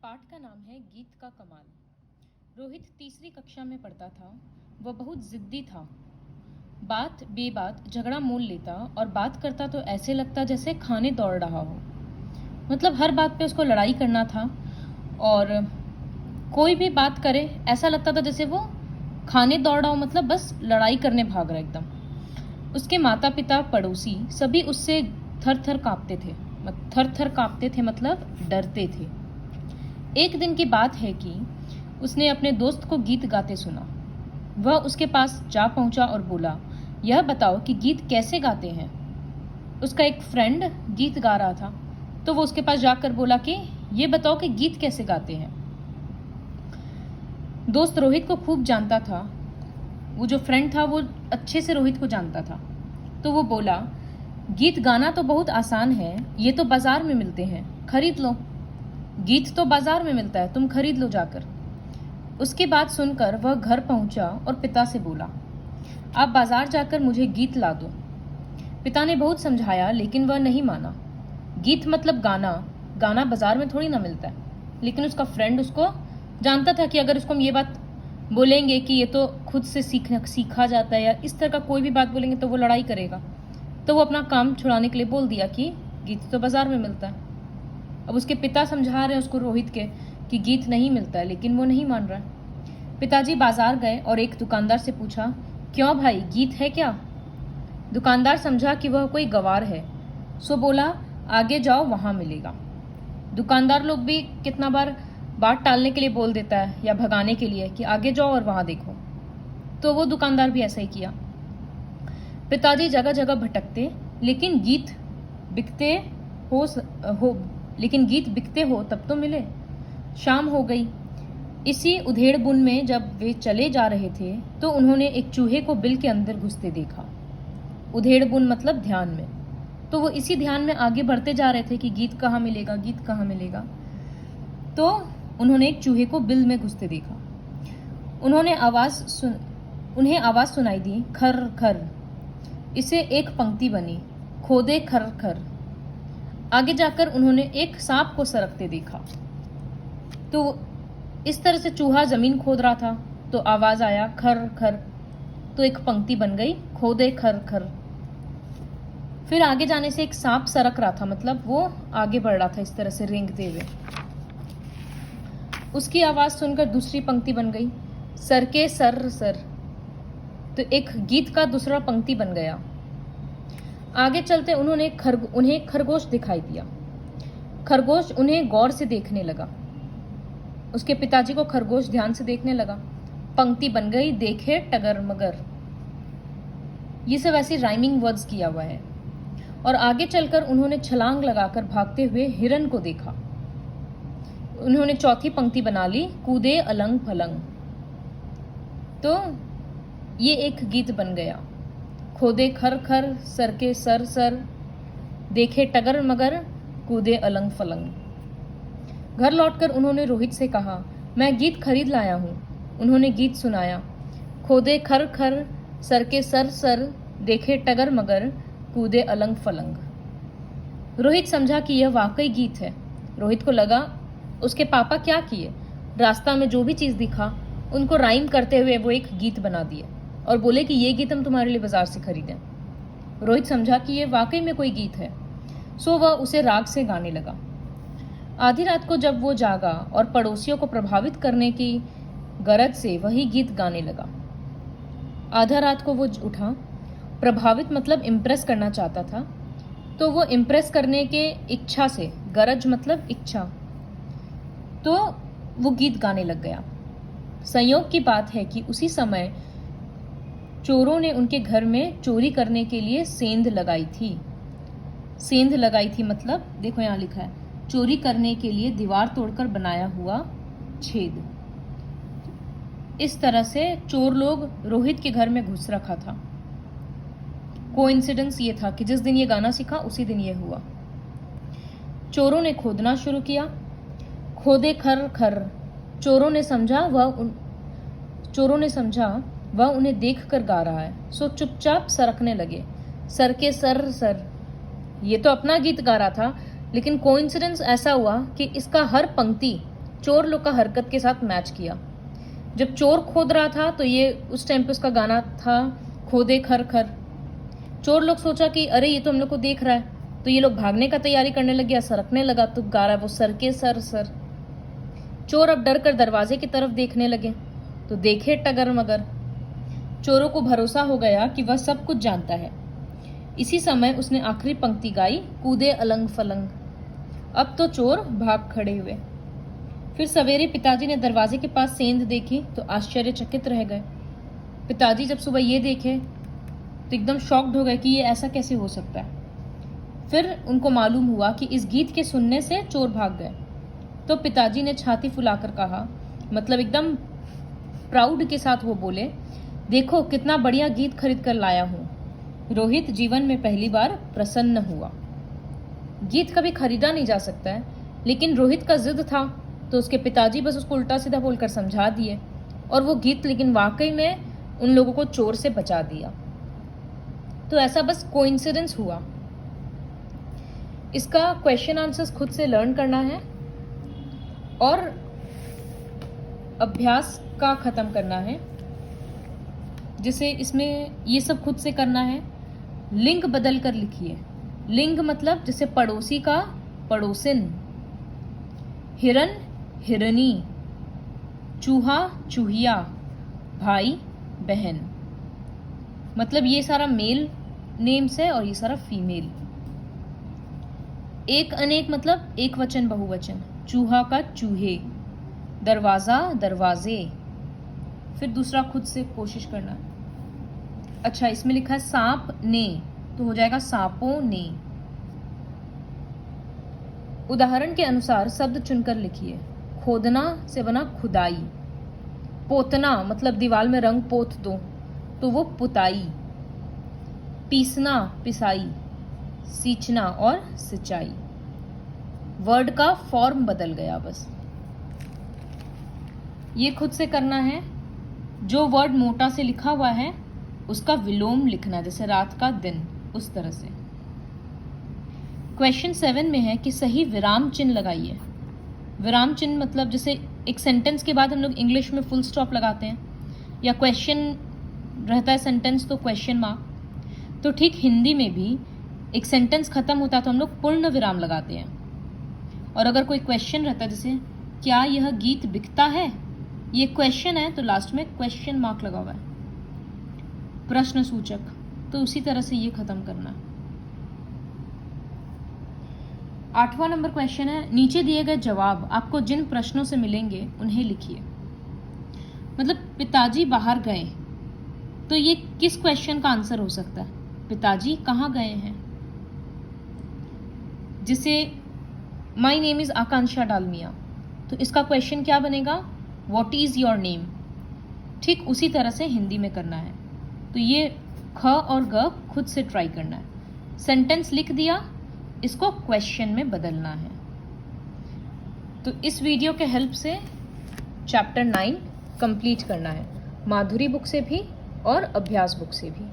पाठ का नाम है गीत का कमाल। रोहित तीसरी कक्षा में पढ़ता था। वह बहुत जिद्दी था। बात बेबात झगड़ा मोल लेता और बात करता तो ऐसे लगता जैसे खाने दौड़ रहा हो। मतलब हर बात पे उसको लड़ाई करना था और कोई भी बात करे ऐसा लगता था जैसे वो खाने दौड़ रहा हो, मतलब बस लड़ाई करने भाग रहा एकदम। उसके माता पिता पड़ोसी सभी उससे थर थर कांपते थे, मतलब डरते थे। एक दिन की बात है कि उसने अपने दोस्त को गीत गाते सुना। वह उसके पास जा पहुंचा और बोला, यह बताओ कि गीत कैसे गाते हैं। उसका एक फ्रेंड गीत गा रहा था तो वो उसके पास जाकर बोला कि ये बताओ कि गीत कैसे गाते हैं। दोस्त रोहित को खूब जानता था। वो जो फ्रेंड था वो अच्छे से रोहित को जानता था, तो वो बोला, गीत गाना तो बहुत आसान है, ये तो बाजार में मिलते हैं, खरीद लो। गीत तो बाजार में मिलता है, तुम खरीद लो जाकर। उसकी बात सुनकर वह घर पहुंचा और पिता से बोला, आप बाजार जाकर मुझे गीत ला दो। पिता ने बहुत समझाया लेकिन वह नहीं माना। गीत मतलब गाना, गाना बाजार में थोड़ी ना मिलता है। लेकिन उसका फ्रेंड उसको जानता था कि अगर उसको हम ये बात बोलेंगे कि ये तो खुद से सीखा जाता है या इस तरह का कोई भी बात बोलेंगे तो वो लड़ाई करेगा। तो वो अपना काम छुड़ाने के लिए बोल दिया कि गीत तो बाजार में मिलता है। अब उसके पिता समझा रहे हैं उसको, रोहित के, कि गीत नहीं मिलता है, लेकिन वो नहीं मान रहा है। पिताजी बाजार गए और एक दुकानदार से पूछा, क्यों भाई, गीत है क्या? दुकानदार समझा कि वह कोई गवार है, सो बोला, आगे जाओ वहां मिलेगा। दुकानदार लोग भी कितना बार बात टालने के लिए बोल देता है या भगाने के लिए कि आगे जाओ और वहां देखो। तो वो दुकानदार भी ऐसा ही किया। पिताजी जगह जगह भटकते, लेकिन गीत बिकते हो तब तो मिले। शाम हो गई। इसी उधेड़ बुन में जब वे चले जा रहे थे तो उन्होंने एक चूहे को बिल के अंदर घुसते देखा। उधेड़ बुन मतलब ध्यान में। तो वो इसी ध्यान में आगे बढ़ते जा रहे थे कि गीत कहाँ मिलेगा, गीत कहाँ मिलेगा। तो उन्होंने एक चूहे को बिल में घुसते देखा। उन्हें आवाज सुनाई दी, खर खर। इसे एक पंक्ति बनी, खोदे खर खर। आगे जाकर उन्होंने एक सांप को सरकते देखा। तो इस तरह से चूहा जमीन खोद रहा था तो आवाज आया, खर खर। तो एक पंक्ति बन गई, खोदे खर खर। फिर आगे जाने से एक सांप सरक रहा था, मतलब वो आगे बढ़ रहा था इस तरह से रेंगते हुए। उसकी आवाज सुनकर दूसरी पंक्ति बन गई, सर के सर सर। तो एक गीत का दूसरा पंक्ति बन गया। आगे चलते उन्हें खरगोश दिखाई दिया। खरगोश उन्हें गौर से देखने लगा। उसके पिताजी को खरगोश ध्यान से देखने लगा। पंक्ति बन गई, देखे टगर मगर। ये सब ऐसी राइमिंग वर्ड्स किया हुआ है। और आगे चलकर उन्होंने छलांग लगाकर भागते हुए हिरन को देखा। उन्होंने चौथी पंक्ति बना ली, कूदे अलंग फलंग। तो ये एक गीत बन गया, खोदे खर खर, सर के सर सर, देखे टगर मगर, कूदे अलंग फलंग। घर लौटकर उन्होंने रोहित से कहा, मैं गीत खरीद लाया हूँ। उन्होंने गीत सुनाया, खोदे खर खर, सर के सर सर, देखे टगर मगर, कूदे अलंग फलंग। रोहित समझा कि यह वाकई गीत है। रोहित को लगा उसके पापा क्या किए, रास्ता में जो भी चीज दिखा उनको राइम करते हुए वो एक गीत बना दिए और बोले कि ये गीत हम तुम्हारे लिए बाजार से खरीदें। रोहित समझा कि ये वाकई में कोई गीत है, सो वह उसे राग से गाने लगा। आधी रात को जब वो जागा और पड़ोसियों को प्रभावित करने की गरज से वही गीत गाने लगा। आधा रात को वो उठा, प्रभावित मतलब इम्प्रेस करना चाहता था, तो वो इम्प्रेस करने के इच्छा से, गरज मतलब इच्छा, तो वो गीत गाने लग गया। संयोग की बात है कि उसी समय चोरों ने उनके घर में चोरी करने के लिए सेंध लगाई थी। सेंध लगाई थी मतलब देखो यहाँ लिखा है, चोरी करने के लिए दीवार तोड़कर बनाया हुआ छेद। इस तरह से चोर लोग रोहित के घर में घुस रखा था। कोइंसिडेंस ये था कि जिस दिन ये गाना सीखा उसी दिन ये हुआ। चोरों ने खोदना शुरू किया, खोदे खर खर। चोरों ने समझा वह उन्हें देखकर गा रहा है, सो चुपचाप सरकने लगे, सर के सर सर। ये तो अपना गीत गा रहा था, लेकिन कोइंसिडेंस ऐसा हुआ कि इसका हर पंक्ति चोर लोग का हरकत के साथ मैच किया। जब चोर खोद रहा था तो ये उस टाइम पे उसका गाना था खोदे खर खर। चोर लोग सोचा कि अरे ये तो हम लोग को देख रहा है, तो ये लोग भागने का तैयारी करने लग गया, सरकने लगा तो गा रहा है वो सर के सर सर। चोर अब डर कर दरवाजे की तरफ देखने लगे तो देखे टगर मगर। चोरों को भरोसा हो गया कि वह सब कुछ जानता है। इसी समय उसने आखिरी पंक्ति गाई, कूदे अलंग फलंग। अब तो चोर भाग खड़े हुए। फिर सवेरे पिताजी ने दरवाजे के पास सेंध देखी तो आश्चर्यचकित रह गए। पिताजी जब सुबह ये देखे तो एकदम शॉक्ड हो गए कि ये ऐसा कैसे हो सकता है। फिर उनको मालूम हुआ कि इस गीत के सुनने से चोर भाग गए। तो पिताजी ने छाती फुलाकर कहा, मतलब एकदम प्राउड के साथ वो बोले, देखो कितना बढ़िया गीत खरीद कर लाया हूँ। रोहित जीवन में पहली बार प्रसन्न हुआ। गीत कभी खरीदा नहीं जा सकता है, लेकिन रोहित का जिद था तो उसके पिताजी बस उसको उल्टा सीधा बोलकर समझा दिए और वो गीत लेकिन वाकई में उन लोगों को चोर से बचा दिया। तो ऐसा बस कोइंसिडेंस हुआ। इसका क्वेश्चन आंसर्स खुद से लर्न करना है और अभ्यास का खत्म करना है, जिसे इसमें ये सब खुद से करना है। लिंग बदल कर लिखिए। लिंग मतलब जैसे पड़ोसी का पड़ोसिन, हिरन हिरनी, चूहा चूहिया, भाई बहन। मतलब ये सारा मेल नेम्स है और ये सारा फीमेल। एक अनेक मतलब एक वचन बहुवचन, चूहा का चूहे, दरवाजा दरवाजे। फिर दूसरा खुद से कोशिश करना। अच्छा, इसमें लिखा है सांप ने, तो हो जाएगा सांपों ने। उदाहरण के अनुसार शब्द चुनकर लिखिए। खोदना से बना खुदाई। पोतना मतलब दीवार में रंग पोत दो, तो वो पुताई। पीसना पिसाई, सींचना और सिंचाई। वर्ड का फॉर्म बदल गया बस। ये खुद से करना है। जो वर्ड मोटा से लिखा हुआ है उसका विलोम लिखना, जैसे रात का दिन, उस तरह से। क्वेश्चन 7 में है कि सही विराम चिन्ह लगाइए। विराम चिन्ह मतलब जैसे एक सेंटेंस के बाद हम लोग इंग्लिश में फुल स्टॉप लगाते हैं, या क्वेश्चन रहता है सेंटेंस तो क्वेश्चन मार्क। तो ठीक हिंदी में भी एक सेंटेंस खत्म होता है तो हम लोग पूर्ण विराम लगाते हैं। और अगर कोई क्वेश्चन रहता है जैसे क्या यह गीत बिकता है, ये क्वेश्चन है तो लास्ट में क्वेश्चन मार्क लगा हुआ है, प्रश्न सूचक। तो उसी तरह से ये खत्म करना है। 8वां नंबर क्वेश्चन है, नीचे दिए गए जवाब आपको जिन प्रश्नों से मिलेंगे उन्हें लिखिए। मतलब पिताजी बाहर गए, तो ये किस क्वेश्चन का आंसर हो सकता है? पिताजी कहाँ गए हैं? जिसे माई नेम इज आकांक्षा डालमिया, तो इसका क्वेश्चन क्या बनेगा? What is your name. ठीक उसी तरह से हिंदी में करना है। तो ये ख और ग खुद से ट्राई करना है। सेंटेंस लिख दिया, इसको क्वेश्चन में बदलना है। तो इस वीडियो के हेल्प से चैप्टर 9 कंप्लीट करना है, माधुरी बुक से भी और अभ्यास बुक से भी।